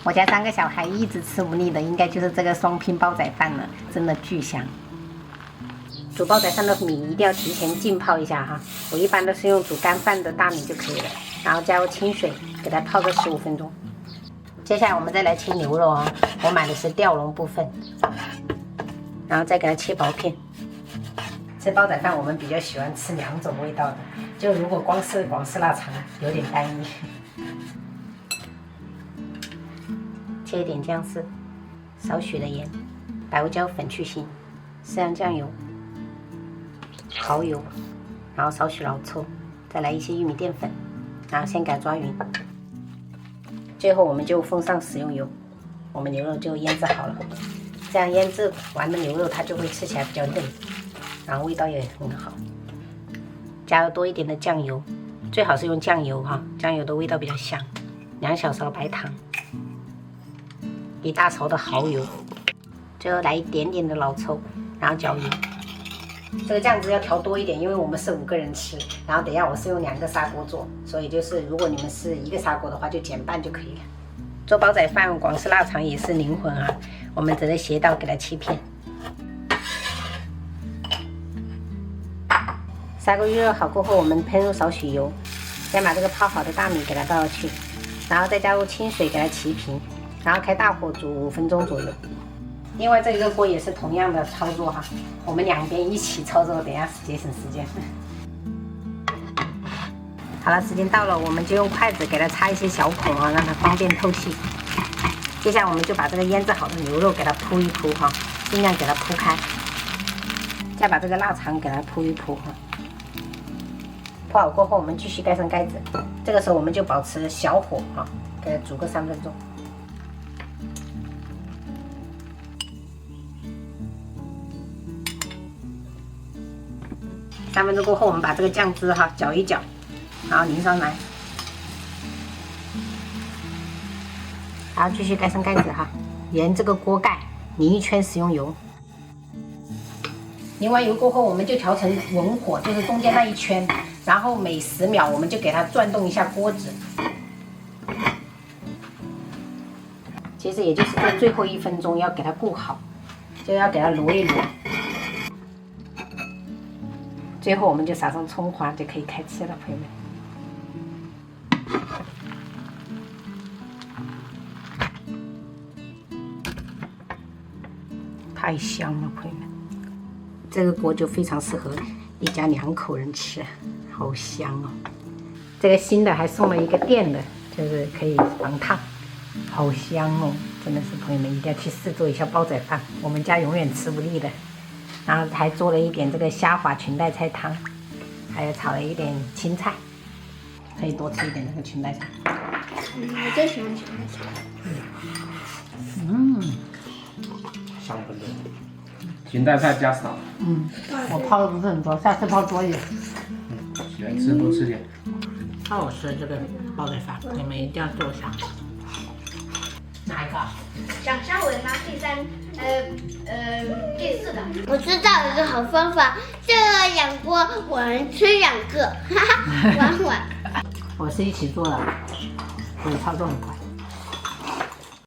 我家3个小孩一直吃不腻的，应该就是这个双拼煲仔饭了，真的巨香。煮煲仔饭的米一定要提前浸泡一下哈，我一般都是用煮干饭的大米就可以了，然后加入清水给它泡个15分钟。接下来我们再来切牛肉啊，我买的是吊龙部分，然后再给它切薄片。吃煲仔饭我们比较喜欢吃2种味道的，就如果光是广式腊肠有点单一。切一点姜丝，少许的盐，白胡椒粉去腥，适量酱油。蚝油，然后少许老抽，再来一些玉米淀粉，然后先给它抓匀。最后我们就封上食用油，我们牛肉就腌制好了。这样腌制完的牛肉它就会吃起来比较嫩，然后味道也很好。加入多一点的酱油，最好是用酱油哈，酱油的味道比较香。2小勺白糖，1大勺的蚝油，最后来一点点的老抽，然后搅匀。这个酱汁要调多一点，因为我们是5个人吃，然后等一下我是用2个砂锅做，所以就是如果你们是1个砂锅的话，就减半就可以了。做煲仔饭，广式腊肠也是灵魂啊，我们只能斜刀给它切片。砂锅预热好过后，我们喷入少许油，先把这个泡好的大米给它倒下去，然后再加入清水给它齐平，然后开大火煮5分钟左右。另外这个锅也是同样的操作哈，我们2边一起操作，等一下节省时间。好了，时间到了，我们就用筷子给它插一些小孔啊，让它方便透气。接下来我们就把这个腌制好的牛肉给它铺一铺哈，尽量给它铺开。再把这个腊肠给它铺一铺哈。铺好过后，我们继续盖上盖子。这个时候我们就保持小火哈，给它煮个3分钟。3分钟过后，我们把这个酱汁哈搅一搅，然后淋上来，然后继续盖上盖子哈，沿这个锅盖淋一圈食用油。淋完油过后，我们就调成文火，就是中间那一圈，然后每10秒我们就给它转动一下锅子。其实也就是这最后1分钟要给它顾好，就要给它揉一揉。最后我们就撒上葱花，就可以开吃了，朋友们。太香了，朋友们。这个锅就非常适合一家2口人吃，好香哦。这个新的还送了一个电的，就是可以防烫，好香哦。真的是朋友们一定要去试做一下煲仔饭，我们家永远吃不腻的。然后还做了一点这个虾滑裙带菜汤，还有炒了一点青菜，可以多吃一点那个裙带菜。我最喜欢裙带菜。香喷的，裙带菜加少。我泡的不是很多，下次泡多一点。喜欢吃多吃点。好好吃这个煲仔饭，你们一定要做一下。哪一个？想象我拿第4的。我知道有一个好方法，这个2锅我能吃2个，哈哈，玩。我是一起做的，所以操作很快。